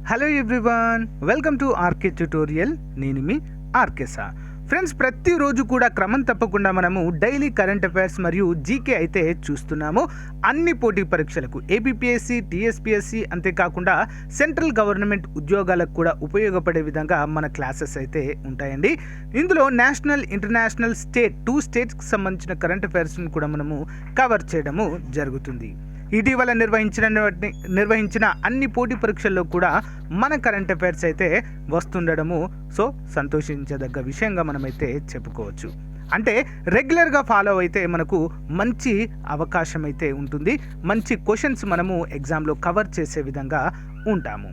Hello everyone, welcome to RK tutorial. నేను మీ RK sir. Friends, ప్రతిరోజు కూడా క్రమం తప్పకుండా మనము డైలీ కరెంట్ అఫైర్స్ మరియు జీకే అయితే చూస్తున్నాము. అన్ని పోటీ పరీక్షలకు ఏపీపీఎస్సీ, టీఎస్పీఎస్సీ, అంతేకాకుండా సెంట్రల్ గవర్నమెంట్ ఉద్యోగాలకు కూడా ఉపయోగపడే విధంగా మన క్లాసెస్ అయితే ఉంటాయండి. ఇందులో నేషనల్, ఇంటర్నేషనల్, టూ స్టేట్స్కి సంబంధించిన కరెంట్ అఫైర్స్ని కూడా మనము కవర్ చేయడము జరుగుతుంది. ఇటీవల నిర్వహించిన అన్ని పోటీ పరీక్షల్లో కూడా మన కరెంట్ అఫైర్స్ అయితే వస్తుండడము సంతోషించదగ్గ విషయంగా మనమైతే చెప్పుకోవచ్చు. అంటే రెగ్యులర్గా ఫాలో అయితే మనకు మంచి అవకాశం అయితే ఉంటుంది. మంచి క్వశ్చన్స్ మనము ఎగ్జామ్లో కవర్ చేసే విధంగా ఉంటాము.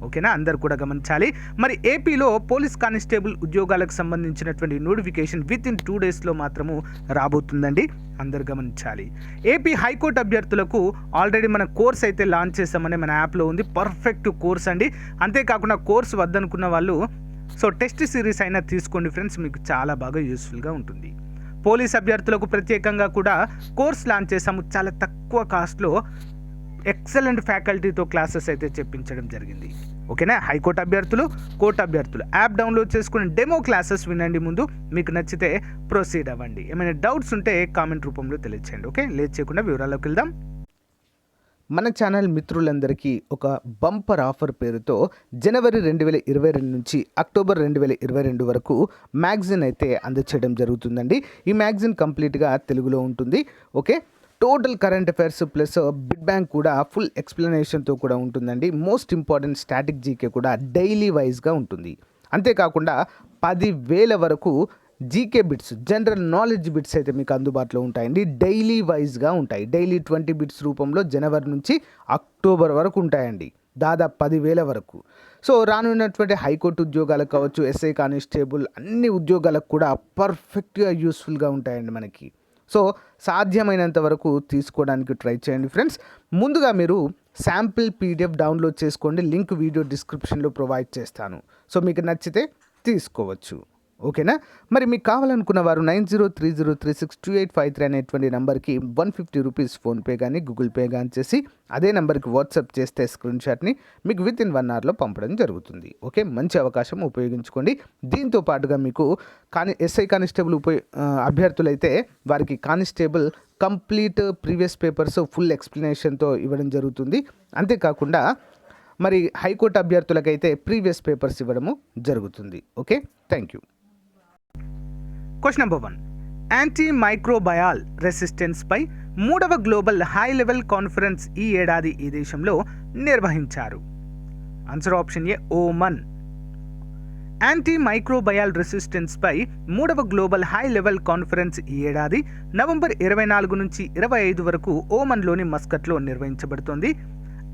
ఓకేనా, అందరు కూడా గమనించాలి. మరి ఏపీలో పోలీస్ కానిస్టేబుల్ ఉద్యోగాలకు సంబంధించినటువంటి నోటిఫికేషన్ విత్ ఇన్ 2 daysలో మాత్రము రాబోతుందండి. అందరు గమనించాలి. ఏపీ హైకోర్టు అభ్యర్థులకు ఆల్రెడీ మన కోర్స్ అయితే లాంచ్ చేసామని మన యాప్లో ఉంది. పర్ఫెక్ట్ కోర్స్ అండి. అంతేకాకుండా కోర్స్ వద్దనుకున్న వాళ్ళు టెస్ట్ సిరీస్ అయినా తీసుకోండి ఫ్రెండ్స్, మీకు చాలా బాగా యూస్ఫుల్గా ఉంటుంది. పోలీస్ అభ్యర్థులకు ప్రత్యేకంగా కూడా కోర్స్ లాంచ్ చేసాము. చాలా తక్కువ కాస్ట్లో ఎక్సలెంట్ ఫ్యాకల్టీతో క్లాసెస్ అయితే చెప్పించడం జరిగింది. ఓకేనా, హైకోర్టు అభ్యర్థులు, కోర్టు అభ్యర్థులు యాప్ డౌన్లోడ్ చేసుకుని డెమో క్లాసెస్ వినండి. ముందు మీకు నచ్చితే ప్రొసీడ్ అవ్వండి. ఏమైనా డౌట్స్ ఉంటే కామెంట్ రూపంలో తెలియచేయండి. ఓకే, లేట్ చేయకుండా వివరాల్లోకి వెళ్దాం. మన ఛానల్ మిత్రులందరికీ ఒక బంపర్ ఆఫర్ పేరుతో జనవరి 2022 నుంచి అక్టోబర్ 2022 వరకు మ్యాగజైన్ అయితే అందచేయడం జరుగుతుందండి. ఈ మ్యాగజైన్ కంప్లీట్గా తెలుగులో ఉంటుంది. Okay, total current affairs plus bid bank కూడా ఫుల్ ఎక్స్ప్లెనేషన్తో కూడా ఉంటుందండి. మోస్ట్ ఇంపార్టెంట్ స్టాటిక్ జీకే కూడా డైలీ వైజ్గా ఉంటుంది. అంతేకాకుండా 10,000 వరకు GK bits, general knowledge bits అయితే మీకు అందుబాటులో ఉంటాయండి. డైలీ వైజ్గా ఉంటాయి. డైలీ 20 బిట్స్ రూపంలో జనవరి నుంచి అక్టోబర్ వరకు ఉంటాయండి. దాదాపు 10,000 వరకు. రానున్నటువంటి హైకోర్టు ఉద్యోగాలకు కావచ్చు, ఎస్ఐ కానిస్టేబుల్, అన్ని ఉద్యోగాలకు కూడా పర్ఫెక్ట్గా యూస్ఫుల్గా ఉంటాయండి మనకి. సాధ్యమైనంత వరకు తీసుకోవడానికి ట్రై చేయండి ఫ్రెండ్స్. ముందుగా మీరు శాంపిల్ పీడిఎఫ్ డౌన్లోడ్ చేసుకోండి. లింక్ వీడియో డిస్క్రిప్షన్లో ప్రొవైడ్ చేస్తాను. మీకు నచ్చితే తీసుకోవచ్చు. ఓకేనా, మరి మీకు కావాలనుకున్న వారు 9030362853 అనేటువంటి నెంబర్కి 150 రూపీస్ ఫోన్పే కానీ గూగుల్ పే కానీ చేసి అదే నెంబర్కి వాట్సాప్ చేస్తే స్క్రీన్ షాట్ని మీకు విత్ ఇన్ 1 అవర్లో పంపడం జరుగుతుంది. ఓకే, మంచి అవకాశం ఉపయోగించుకోండి. దీంతో పాటుగా మీకు ఎస్ఐ కానిస్టేబుల్ అభ్యర్థులైతే వారికి constable complete previous papers full ఎక్స్ప్లెనేషన్తో ఇవ్వడం జరుగుతుంది. అంతేకాకుండా మరి హైకోర్టు అభ్యర్థులకైతే ప్రీవియస్ పేపర్స్ ఇవ్వడము జరుగుతుంది. Okay, thank you. Question number 1. Anti microbial resistance పై 3వ గ్లోబల్ హై లెవెల్ కాన్ఫరెన్స్ ఈ ఏడాది ఈ దేశంలో నిర్వహించారు. Answer option A, Oman. Anti microbial resistance పై 3వ గ్లోబల్ హై లెవెల్ కాన్ఫరెన్స్ ఈ ఏడాది నవంబర్ 24 నుంచి 25 వరకు ఓమన్లోని మస్కట్లో నిర్వహించబడుతోంది.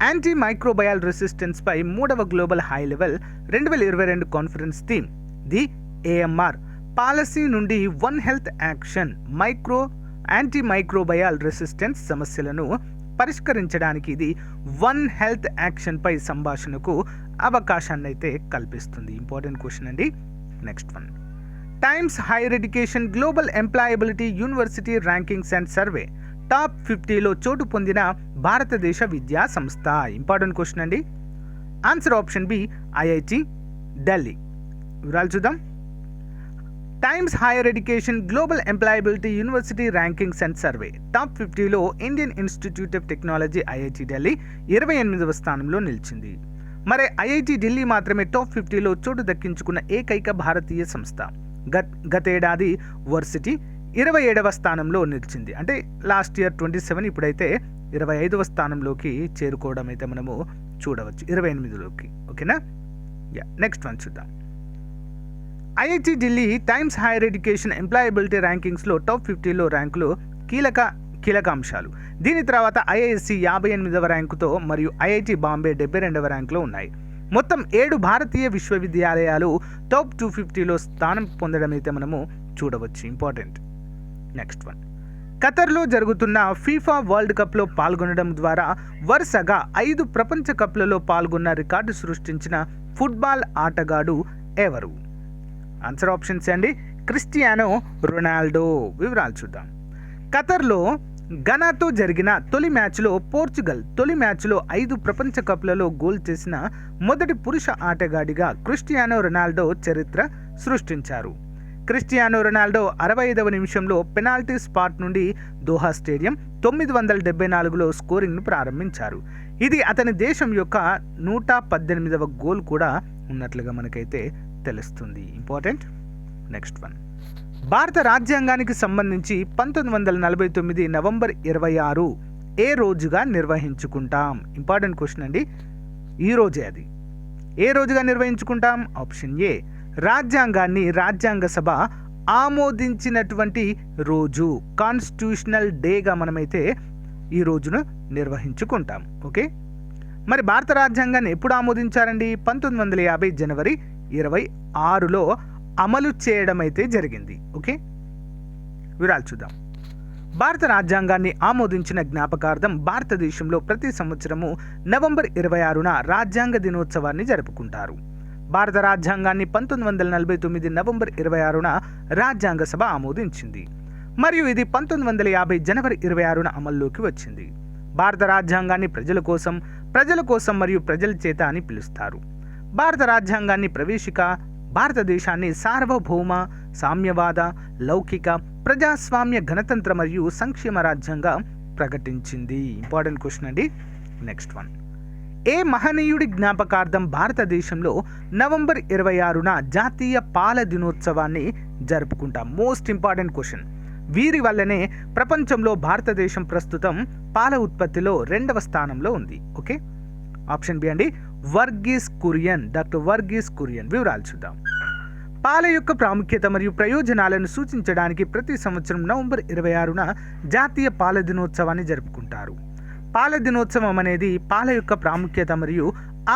యాంటీ మైక్రోబయాల్ రెసిస్టెన్స్ పై 3వ global high level 2022 conference theme the AMR policy నుండి one health action, anti microbial resistance సమస్యలను పరిష్కరించడానికి ఇది వన్ హెల్త్ యాక్షన్ పై సంభాషణకు అవకాశాన్ని అయితే కల్పిస్తుంది. ఇంపార్టెంట్ క్వశ్చన్ అండి. Next one. Times Higher Education Global Employability University Rankings and Survey top 50లో చోటు పొందిన భారతదేశ విద్యా సంస్థ. ఇంపార్టెంట్ క్వశ్చన్ అండి. Answer option B, IIT Delhi. వివరాలు చూద్దాం. Times Higher Education Global Employability University Rankings and Survey top 50లో Indian Institute of Technology IIT Delhi 28వ స్థానంలో నిలిచింది. మరి ఐఐటి ఢిల్లీ మాత్రమే టాప్ 50లో చోటు దక్కించుకున్న ఏకైక భారతీయ సంస్థ. గతేడాది వర్సిటీ 27వ స్థానంలో నిలిచింది. అంటే లాస్ట్ ఇయర్ 27, ఇప్పుడైతే 25వ స్థానంలోకి చేరుకోవడం అయితే మనము చూడవచ్చు, 28లోకి. ఓకేనా, నెక్స్ట్ వన్ చూద్దాం. IIT Delhi Times Higher Education Employability ర్యాంకింగ్స్లో టాప్ 50లో ర్యాంకులు కీలక అంశాలు. దీని తర్వాత ఐఐఎస్సి 58వ ర్యాంకుతో మరియు ఐఐటి బాంబే 72వ ర్యాంకులో ఉన్నాయి. మొత్తం 7 భారతీయ విశ్వవిద్యాలయాలు టాప్ 250లో స్థానం పొందడం అయితే మనము చూడవచ్చు. ఇంపార్టెంట్. Next one. ఖతర్లో జరుగుతున్న ఫీఫా వరల్డ్ కప్లో పాల్గొనడం ద్వారా వరుసగా 5 ప్రపంచ కప్లలో పాల్గొన్న రికార్డు సృష్టించిన ఫుట్బాల్ ఆటగాడు ఎవరు? ఆన్సర్ ఆప్షన్స్ అండి, క్రిస్టియానో రొనాల్డో. వివరాలు చూద్దాం. ఖతర్లో ఘనాతో జరిగిన తొలి మ్యాచ్లో పోర్చుగల్ తొలి మ్యాచ్లో 5 ప్రపంచ కప్లలో గోల్ చేసిన మొదటి పురుష ఆటగాడిగా క్రిస్టియానో రొనాల్డో చరిత్ర సృష్టించారు. క్రిస్టియానో రొనాల్డో 65వ నిమిషంలో పెనాల్టీ స్పాట్ నుండి దోహా స్టేడియం 974లో స్కోరింగ్ను ప్రారంభించారు. ఇది అతని దేశం యొక్క 118వ గోల్ కూడా ఉన్నట్లుగా మనకైతే తెలుస్తుంది. ఇంపార్టెంట్. నెక్స్ట్ వన్, భారత రాజ్యాంగానికి సంబంధించి 1949 నవంబర్ 26 ఏ రోజుగా నిర్వహించుకుంటాం? ఇంపార్టెంట్ క్వశ్చన్ అండి. ఈ రోజే అది ఏ రోజుగా నిర్వహించుకుంటాం? ఆప్షన్ ఏ, రాజ్యాంగాన్ని రాజ్యాంగ సభ ఆమోదించినటువంటి రోజు, కాన్స్టిట్యూషనల్ డేగా మనమైతే ఈ రోజును నిర్వహించుకుంటాం. ఓకే, మరి భారత రాజ్యాంగాన్ని ఎప్పుడు ఆమోదించారండి? 1950 జనవరి 26లో అమలు చేయడం అయితే జరిగింది. ఓకే, వివరాలు చూద్దాం. భారత రాజ్యాంగాన్ని ఆమోదించిన జ్ఞాపకార్థం భారతదేశంలో ప్రతి సంవత్సరము నవంబర్ 26న రాజ్యాంగ దినోత్సవాన్ని జరుపుకుంటారు. భారత రాజ్యాంగాన్ని 1949 నవంబర్ 26న రాజ్యాంగ సభ ఆమోదించింది మరియు ఇది 1950 జనవరి 26న అమల్లోకి వచ్చింది. భారత రాజ్యాంగాన్ని ప్రజల కోసం మరియు ప్రజల చేత అని పిలుస్తారు. భారత రాజ్యాంగాన్ని ప్రవేశిక భారతదేశాన్ని సార్వభౌమ, సామ్యవాద, లౌకిక, ప్రజాస్వామ్య, గణతంత్ర మరియు సంక్షేమ రాజ్యంగా ప్రకటించింది. ఇంపార్టెంట్ క్వశ్చన్ అండి. నెక్స్ట్ వన్, ఏ మహనీయుడి జ్ఞాపకార్థం భారతదేశంలో నవంబర్ 26న జాతీయ పాల దినోత్సవాన్ని జరుపుకుంటాం? Most important question. వీరి వల్లనే ప్రపంచంలో భారతదేశం ప్రస్తుతం పాల ఉత్పత్తిలో 2వ స్థానంలో ఉంది. ఓకే, ఆప్షన్ బి అండి, వర్గీస్ కురియన్, డాక్టర్ వర్గీస్ కురియన్. వివరాలు చూద్దాం. పాల యొక్క ప్రాముఖ్యత మరియు ప్రయోజనాలను సూచించడానికి ప్రతి సంవత్సరం నవంబర్ 26న జాతీయ పాల దినోత్సవాన్ని జరుపుకుంటారు. పాల దినోత్సవం అనేది పాల యొక్క ప్రాముఖ్యత మరియు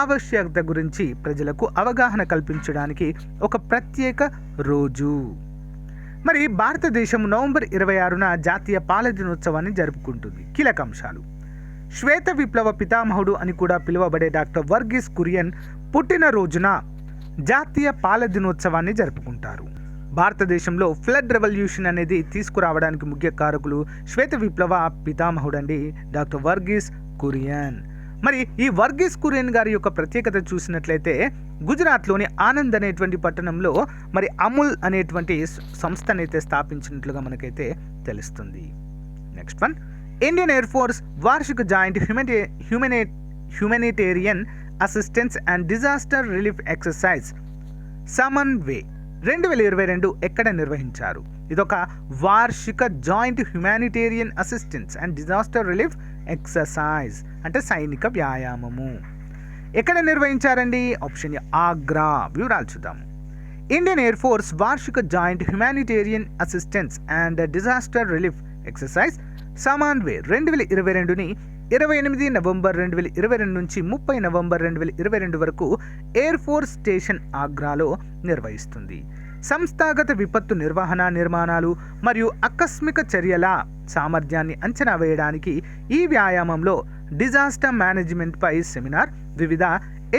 ఆవశ్యకత గురించి ప్రజలకు అవగాహన కల్పించడానికి ఒక ప్రత్యేక రోజు. మరి భారతదేశం నవంబర్ 26న జాతీయ పాల దినోత్సవాన్ని జరుపుకుంటుంది. కీలక అంశాలు: శ్వేత విప్లవ పితామహుడు అని కూడా పిలువబడే డాక్టర్ వర్గీస్ కురియన్ పుట్టినరోజున జాతీయ పాల దినోత్సవాన్ని జరుపుకుంటారు. భారతదేశంలో ఫ్లడ్ రెవల్యూషన్ అనేది తీసుకురావడానికి ముఖ్య కారకులు శ్వేత విప్లవ పితామహుడు అండి డాక్టర్ వర్గీస్ కురియన్. మరి ఈ వర్గీస్ కురియన్ గారి యొక్క ప్రత్యేకత చూసినట్లయితే గుజరాత్లోని ఆనంద్ అనేటువంటి పట్టణంలో మరి అమూల్ అనేటువంటి సంస్థనైతే స్థాపించినట్లుగా మనకైతే తెలుస్తుంది. Next one, Indian Air Force వార్షిక joint humanitarian assistance and disaster relief exercise Samanvay 2022 ఎక్కడ నిర్వహించారు? ఇదొక వార్షిక joint humanitarian assistance and disaster relief exercise అంటే సైనిక వ్యాయామము. ఎక్కడ నిర్వహించారండి? Option A, Agra. వివరాలు చూద్దాము. ఇండియన్ ఎయిర్ ఫోర్స్ వార్షిక joint humanitarian assistance and disaster relief exercise Samanvay 2022ని 28 నవంబర్ 2022 నుంచి 30 నవంబర్ 2022 వరకు ఎయిర్ ఫోర్స్ స్టేషన్ ఆగ్రాలో నిర్వహిస్తుంది. సంస్థాగత విపత్తు నిర్వహణ, నిర్మాణాలు మరియు ఆకస్మిక చర్యల సామర్థ్యాన్ని అంచనా వేయడానికి ఈ వ్యాయామంలో డిజాస్టర్ మేనేజ్మెంట్పై సెమినార్, వివిధ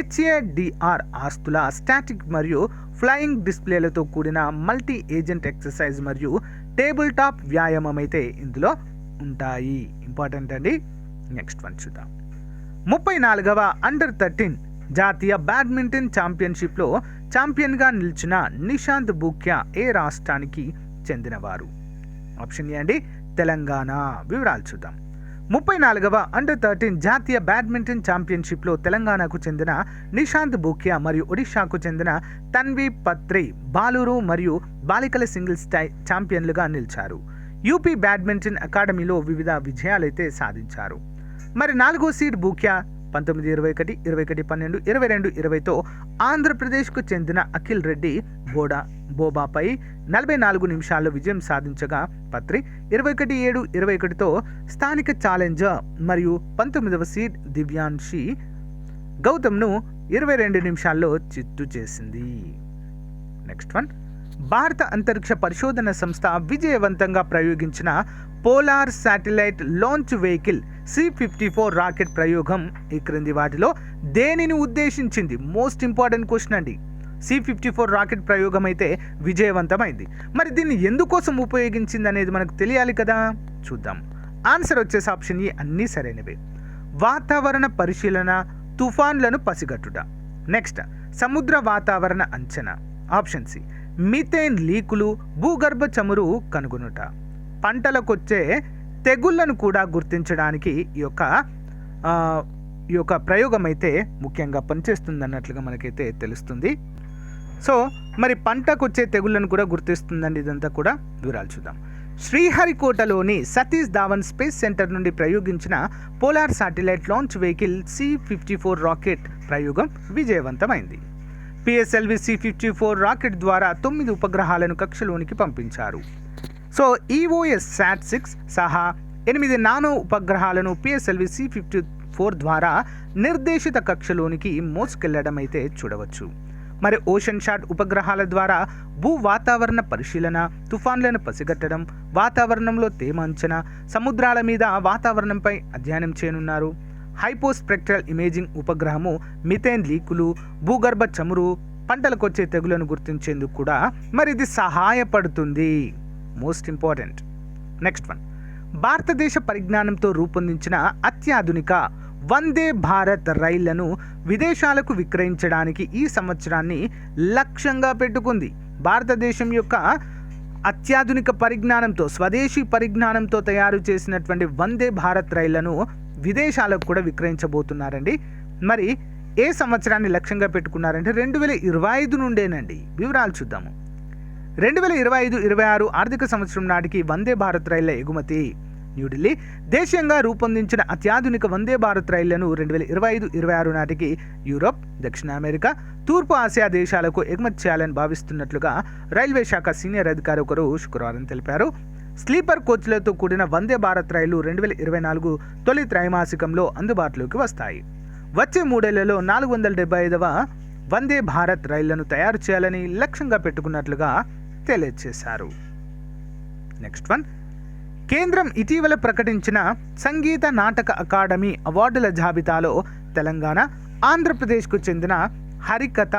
HADR ఆస్తుల స్టాటిక్ మరియు ఫ్లయింగ్ డిస్ప్లేలతో కూడిన మల్టీ ఏజెంట్ ఎక్సర్సైజ్ మరియు టేబుల్ టాప్ వ్యాయామం అయితే ఇందులో ఉంటాయి. ఇంపార్టెంట్ అండి. నెక్స్ట్ వన్ చూద్దాం. 34వ అండర్-13 జాతీయ బ్యాడ్మింటన్ ఛాంపియన్షిప్లో ఛాంపియన్గా నిలిచిన నిషాంత్ బూక్యా ఏ రాష్ట్రానికి చెందినవారు? ఆప్షన్ ఏ అండి, తెలంగాణ. వివరాలు చూద్దాం. 34వ అండర్-13 జాతీయ బ్యాడ్మింటన్ ఛాంపియన్షిప్లో తెలంగాణకు చెందిన నిషాంత్ బూక్యా మరియు ఒడిషాకు చెందిన తన్వి పత్రి బాలురు మరియు బాలికల సింగిల్స్ ఛాంపియన్లుగా నిలిచారు. యూపీ బ్యాడ్మింటన్ అకాడమీలో వివిధ విజయాలైతే సాధించారు. మరి 4వ సీడ్ బూక్యా 1921, 21-12, 22-20తో ఆంధ్రప్రదేశ్కు చెందిన అఖిల్ రెడ్డి బోబాపై 44 నిమిషాల్లో విజయం సాధించగా పత్రి 21-7, 21తో స్థానిక ఛాలెంజర్ మరియు 19వ సీడ్ దివ్యాన్షి గౌతమ్ను 22 నిమిషాల్లో చిత్తు చేసింది. నెక్స్ట్ వన్, భారత అంతరిక్ష పరిశోధన సంస్థ విజయవంతంగా ప్రయోగించిన polar satellite launch vehicle C-54 rocket ప్రయోగం ఈ క్రింది వాటిలో దేనిని ఉద్దేశించింది? మోస్ట్ ఇంపార్టెంట్ క్వశ్చన్ అండి. C-54 రాకెట్ ప్రయోగం అయితే విజయవంతమైంది. మరి దీన్ని ఎందుకోసం ఉపయోగించింది అనేది మనకు తెలియాలి కదా. చూద్దాం. ఆన్సర్ వచ్చేసి ఆప్షన్ ఏ అన్నీ సరైనవే. వాతావరణ పరిశీలన, తుఫాన్లను పసిగట్టుట. నెక్స్ట్ సముద్ర వాతావరణ అంచనా. ఆప్షన్ సి మిథేన్ లీకులు, భూగర్భ చమురు కనుగొనుట. పంటలకొచ్చే తెగుళ్లను కూడా గుర్తించడానికి ఈ యొక్క ప్రయోగం అయితే ముఖ్యంగా పనిచేస్తుంది అన్నట్లుగా మనకైతే తెలుస్తుంది. సో మరి పంటకు వచ్చే తెగుళ్లను కూడా గుర్తిస్తుందండి. ఇదంతా కూడా వివరాలు చూద్దాం. శ్రీహరికోటలోని సతీష్ ధావన్ స్పేస్ సెంటర్ నుండి ప్రయోగించిన polar satellite launch vehicle C-54 rocket ప్రయోగం విజయవంతమైంది. PSLV C-54 రాకెట్ ద్వారా 9 ఉపగ్రహాలను కక్షలోనికి పంపించారు. సో EOS SAT-6 సహా 8 నానో ఉపగ్రహాలను PSLV C-54 ద్వారా నిర్దేశిత కక్షలోనికి మోసుకెళ్లడం అయితే చూడవచ్చు. మరి ఓషన్ షాట్ ఉపగ్రహాల ద్వారా భూ వాతావరణ పరిశీలన, తుఫాన్లను పసిగట్టడం, వాతావరణంలో తేమ అంచనా, సముద్రాల మీద వాతావరణంపై అధ్యయనం చేయనున్నారు. హైపోస్పెక్ట్రల్ ఇమేజింగ్ ఉపగ్రహము మిథేన్ లీకులు, భూగర్భ చమురు, పంటలకొచ్చే తెగులను గుర్తించేందుకు కూడా మరి ఇది సహాయపడుతుంది. Most important. నెక్స్ట్ వన్, భారతదేశ పరిజ్ఞానంతో రూపొందించిన అత్యాధునిక వందే భారత్ రైళ్లను విదేశాలకు విక్రయించడానికి ఈ సంవత్సరాన్ని లక్ష్యంగా పెట్టుకుంది. భారతదేశం యొక్క అత్యాధునిక పరిజ్ఞానంతో, స్వదేశీ పరిజ్ఞానంతో తయారు చేసినటువంటి వందే భారత్ రైళ్లను విదేశాలకు కూడా విక్రయించబోతున్నారండి. మరి ఏ సంవత్సరాన్ని లక్ష్యంగా పెట్టుకున్నారంటే 2025 నుండేనండి. వివరాలు చూద్దాము. 2025-26 ఆర్థిక సంవత్సరం నాటికి వందే భారత్ రైళ్ల ఎగుమతి. న్యూఢిల్లీ దేశీయంగా రూపొందించిన అత్యాధునిక వందే భారత్ రైళ్లను 2025-26 నాటికి యూరోప్, దక్షిణ అమెరికా, తూర్పు ఆసియా దేశాలకు ఎగుమతి చేయాలని భావిస్తున్నట్లుగా రైల్వే శాఖ సీనియర్ అధికారి ఒకరు శుక్రవారం తెలిపారు. స్లీపర్ కోచ్లతో కూడిన వందే భారత్ రైళ్లు 2024 తొలి త్రైమాసికంలో అందుబాటులోకి వస్తాయి. వచ్చే 3 ఏళ్లలో 475వ వందే భారత్ రైళ్లను తయారు చేయాలని లక్ష్యంగా పెట్టుకున్నట్లుగా తెలియజేశారు. నెక్స్ట్ వన్, కేంద్రం ఇటీవల ప్రకటించిన సంగీత నాటక అకాడమీ అవార్డుల జాబితాలో తెలంగాణ, ఆంధ్రప్రదేశ్కు చెందిన హరికథ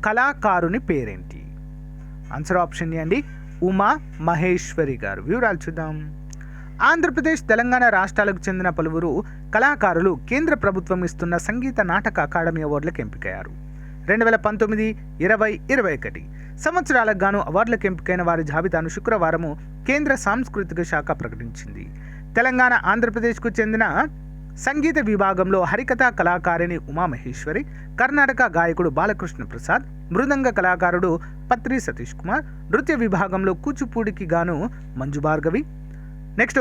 కళాకారుని పేరేంటి? ఆన్సర్ ఆప్షన్ ఏ అండి, ఉమా మహేశ్వరి గారు. వివరాలు చూద్దాం. ఆంధ్రప్రదేశ్, తెలంగాణ రాష్ట్రాలకు చెందిన పలువురు కళాకారులు కేంద్ర ప్రభుత్వం ఇస్తున్న సంగీత నాటక అకాడమీ అవార్డులకు ఎంపికయ్యారు. 2019, 20, 21 సంవత్సరాలకు గాను అవార్డులకు ఎంపికైన వారి జాబితాను శుక్రవారము కేంద్ర సాంస్కృతిక శాఖ ప్రకటించింది. తెలంగాణ, ఆంధ్రప్రదేశ్కు చెందిన సంగీత విభాగంలో హరికథ కళాకారిణి ఉమామహేశ్వరి, కర్ణాటక గాయకుడు బాలకృష్ణ ప్రసాద్, మృదంగ కళాకారుడు పత్రి సతీష్ కుమార్, నృత్య విభాగంలో కూచిపూడికి గాను మంజు భార్గవి, నెక్స్ట్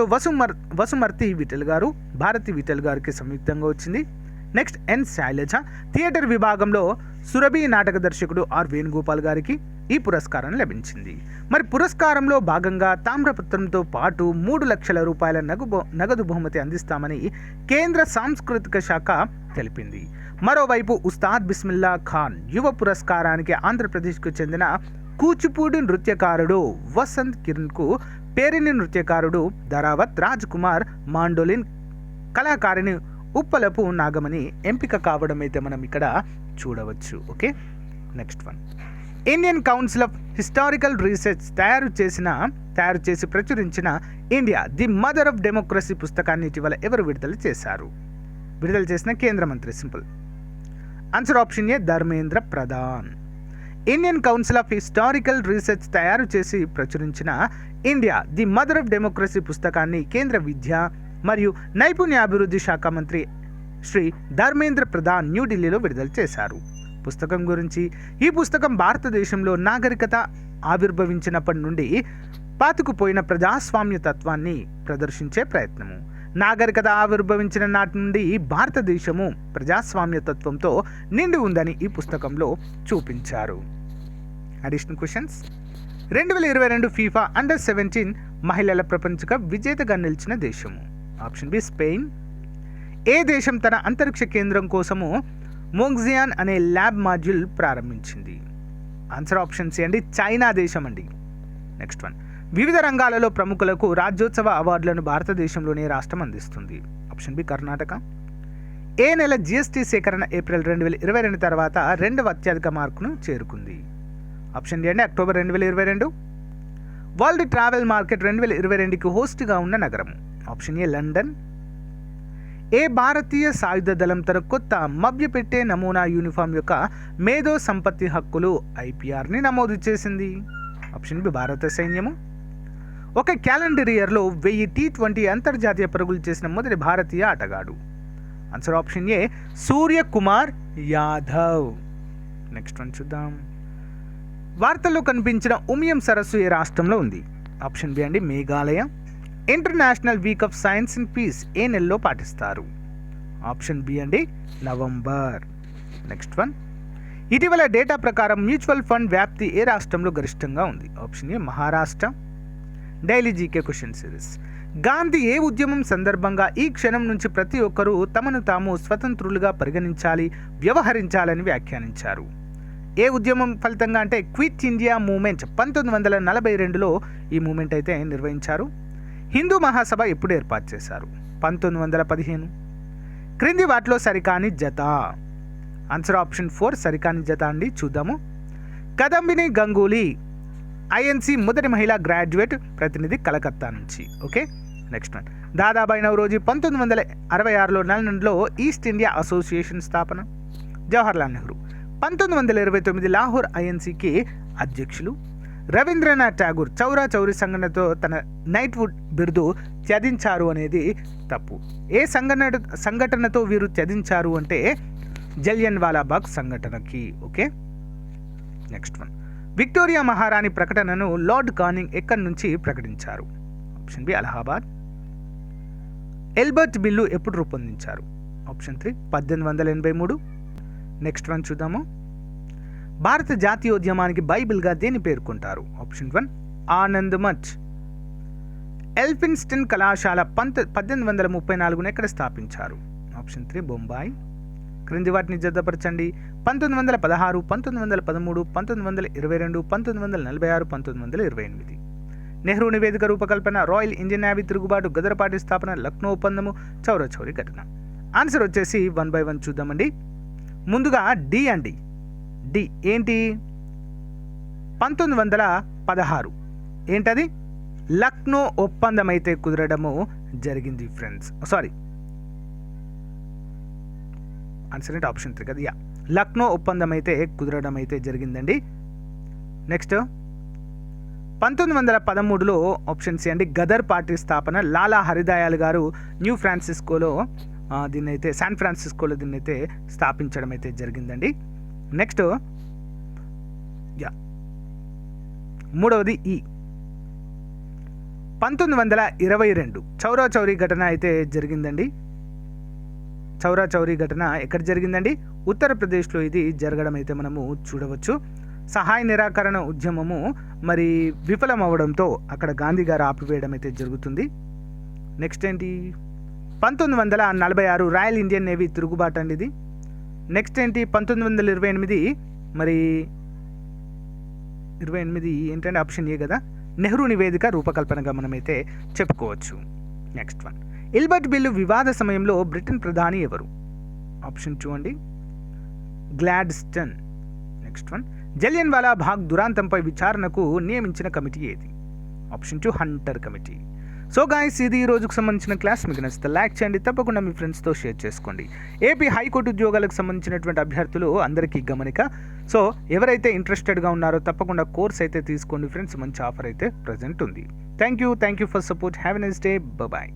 వసుమర్తి విఠల్ గారు, భారతి విఠల్ గారికి సంయుక్తంగా వచ్చింది. నెక్స్ట్ ఎన్ శైలజ, థియేటర్ విభాగంలో సురభి నాటక దర్శకుడు ఆర్ వేణుగోపాల్ గారికి ఈ పురస్కారం లభించింది. మరి పురస్కారంలో భాగంగా తామ్రపత్రంతో పాటు 3 లక్షల రూపాయల నగదు బహుమతి అందిస్తామని కేంద్ర సాంస్కృతిక శాఖ తెలిపింది. మరోవైపు ఉస్తాద్ బిస్మిల్లా ఖాన్ యువ పురస్కారానికి ఆంధ్రప్రదేశ్కు చెందిన కూచిపూడి నృత్యకారుడు వసంత్ కిరణ్కు, పేరిణి నృత్యకారుడు ధరావత్ రాజ్ కుమార్, మాండోలిన్ కళాకారిణి ఉప్పలపు నాగమణి ఎంపిక కావడం అయితే మనం ఇక్కడ చూడవచ్చు. Okay, next one, Indian council of historical research తయారు చేసి ప్రచురించిన India the mother of democracy పుస్తకాన్ని ఇటీవల ఎవరు విడుదల చేసిన కేంద్ర మంత్రి? Simple answer option A, Dharmendra Pradhan. Indian council of historical research తయారు చేసి ప్రచురించిన India the mother of democracy పుస్తకాన్ని కేంద్ర విద్య మరియు నైపుణ్యాభివృద్ధి శాఖ మంత్రి శ్రీ ధర్మేంద్ర ప్రధాన్ న్యూఢిల్లీలో విడుదల చేశారు. పుస్తకం గురించి, ఈ పుస్తకం భారతదేశంలో నాగరికత ఆవిర్భవించినప్పటి నుండి పాతుకుపోయిన ప్రజాస్వామ్య తత్వాన్ని ప్రదర్శించే ప్రయత్నము. నాగరికత ఆవిర్భవించిన నాటి నుండి భారతదేశము ప్రజాస్వామ్య తత్వంతో నిండి ఉందని ఈ పుస్తకంలో చూపించారు. Additional questions. 2022 ఫీఫా అండర్-17 మహిళల ప్రపంచ కప్ విజేతగా నిలిచిన దేశము? Option B, Spain. ఏ దేశం తన అంతరిక్ష కేంద్రం కోసము మోంగ్జియాన్ అనే ల్యాబ్ మాడ్యూల్ ప్రారంభించింది? ఆన్సర్ ఆప్షన్ సి అండి, చైనా దేశం అండి. నెక్స్ట్ వన్, వివిధ రంగాలలో ప్రముఖులకు రాజ్యోత్సవ అవార్డులను భారతదేశంలోనే రాష్ట్రం అందిస్తుంది? Option B, Karnataka. ఏ నెల GST సేకరణ ఏప్రిల్ 2022 తర్వాత 2వ అత్యధిక మార్కును చేరుకుంది? ఆప్షన్ డి అండి, అక్టోబర్ 2022. వరల్డ్ ట్రావెల్ మార్కెట్ 2022కి హోస్ట్గా ఉన్న నగరం? Option A London. ఏ భారతీయ సాయుధ దళం తన కొత్త మభ్యపెట్టే నమూనా యూనిఫామ్ యొక్క మేధో సంపత్తి హక్కులు ఐపీఆర్ని నమోదు చేసింది? ఆప్షన్ బి భారత సైన్యము. ఒక క్యాలెండర్ ఇయర్లో 1000 T20 అంతర్జాతీయ పరుగులు చేసిన మొదటి భారతీయ ఆటగాడు? ఆన్సర్ ఆప్షన్ ఏ సూర్యకుమార్ యాదవ్. నెక్స్ట్ వన్ చూద్దాం. వార్తల్లో కనిపించిన ఉమియం సరస్సు ఏ రాష్ట్రంలో ఉంది? ఆప్షన్ బి అండి Meghalaya. International week of science and peace ఏ నెలలో పాటిస్తారు? ఆప్షన్ బి అండి నవంబర్. Next one. ఇటీవల డేటా ప్రకారం మ్యూచువల్ ఫండ్ వ్యాప్తి ఏ రాష్ట్రంలో గరిష్టంగా ఉంది? Option A Maharashtra. Daily GK question series. Gandhi ఏ ఉద్యమం సందర్భంగా ఈ క్షణం నుంచి ప్రతి ఒక్కరూ తమను తాము స్వతంత్రులుగా పరిగణించాలి, వ్యవహరించాలని వ్యాఖ్యానించారు? ఏ ఉద్యమం ఫలితంగా అంటే క్విట్ ఇండియా మూమెంట్ 1942లో ఈ మూమెంట్ అయితే నిర్వహించారు. హిందూ మహాసభ ఎప్పుడు ఏర్పాటు చేశారు? 1915. క్రింది వాటిలో సరికాని జత? ఆన్సర్ ఆప్షన్ 4 సరికాని జత అండి. చూద్దాము. కదంబిని గంగూలీ ఐఎన్సి మొదటి మహిళా గ్రాడ్యుయేట్ ప్రతినిధి కలకత్తా నుంచి. Okay. Next one. Dadabhai Naoroji 1966లో లండన్లో ఈస్ట్ ఇండియా అసోసియేషన్ స్థాపన? జవహర్లాల్ నెహ్రూ 1929 లాహోర్ ఐఎన్సికి అధ్యక్షులు? రవీంద్రనాథ్ ఠాగూర్ చౌరా చౌరీ సంఘటనతో తన నైట్వుడ్ బిరుదు త్యజించారు అనేది తప్పు. ఏ సంఘటనతో వీరు త్యజించారు అంటే జలియన్ వాలాబాగ్ సంఘటనకి. ఓకే. Next one. విక్టోరియా మహారాణి ప్రకటనను లార్డ్ కానింగ్ ఎక్కడి నుంచి ప్రకటించారు? Option B Allahabad. Ilbert bill ఎప్పుడు రూపొందించారు? ఆప్షన్ 3 1883. నెక్స్ట్ వన్ చూద్దాము. భారత జాతీయోద్యమానికి బైబిల్గా దేని పేర్కొంటారు? ఆప్షన్ 1 ఆనంద్ మఠ్. ఎల్ఫిన్స్టన్ కళాశాల 1834 ఎక్కడ స్థాపించారు? ఆప్షన్ 3 బొంబాయి. క్రింది వాటిని జతపరచండి. 1916, 1913, 1922, 1946, 1928. నెహ్రూ నివేదిక రూపకల్పన, రాయల్ ఇండియన్ నేవీ తిరుగుబాటు, గదరపాటి స్థాపన, లక్నో ఒప్పందము, చౌరా చౌరీ ఘటన. ఆన్సర్ వచ్చేసి 1 by 1 చూద్దామండి. ముందుగా డి అండి. డి ఏంటి? 1916. ఏంటది? లక్నో ఒప్పందం అయితే కుదరడము జరిగింది ఫ్రెండ్స్. సారీ, ఆన్సర్ ఏంటి? ఆప్షన్ 3 కదా. లక్నో ఒప్పందం అయితే కుదరడం అయితే జరిగిందండి. నెక్స్ట్ 1913లో ఆప్షన్ సి అండి గదర్ పార్టీ స్థాపన. లాలా హరిదయాల్ గారు న్యూ ఫ్రాన్సిస్కోలో దీన్నైతే శాన్ ఫ్రాన్సిస్కోలో దీన్నైతే స్థాపించడం అయితే జరిగిందండి. నెక్స్ట్ మూడవది ఈ 1922 చౌరా చౌరీ ఘటన అయితే జరిగిందండి. చౌరా చౌరీ ఘటన ఎక్కడ జరిగిందండి? ఉత్తరప్రదేశ్లో ఇది జరగడం అయితే మనము చూడవచ్చు. సహాయ నిరాకరణ ఉద్యమము మరి విఫలం అవ్వడంతో అక్కడ గాంధీ గారు ఆపివేయడం అయితే జరుగుతుంది. నెక్స్ట్ ఏంటి? 1946 రాయల్ ఇండియన్ నేవీ తిరుగుబాటు అండి ఇది. నెక్స్ట్ ఏంటి? 1928 మరి 28 ఏంటంటే ఆప్షన్ ఏ కదా. నెహ్రూ నివేదిక రూపకల్పనగా మనమైతే చెప్పుకోవచ్చు. Next one. ఎల్బర్ట్ బిల్లు వివాద సమయంలో బ్రిటన్ ప్రధాని ఎవరు? ఆప్షన్ 2 అండి Gladstone. Next one. Jallian Wala Bagh దురాంతంపై విచారణకు నియమించిన కమిటీ ఏది? Option 2 Hunter committee. So guys, ఇది ఈ రోజుకు సంబంధించిన క్లాస్. మీకు నచ్చితే లైక్ చేయండి, తప్పకుండా మీ ఫ్రెండ్స్తో షేర్ చేసుకోండి. ఏపీ హైకోర్టు ఉద్యోగాలకు సంబంధించినటువంటి అభ్యర్థులు అందరికీ గమనిక. సో ఎవరైతే ఇంట్రెస్టెడ్గా ఉన్నారో తప్పకుండా కోర్స్ అయితే తీసుకోండి ఫ్రెండ్స్. మంచి ఆఫర్ అయితే ప్రజెంట్ ఉంది. Thank you for support. Have a nice day. Bye.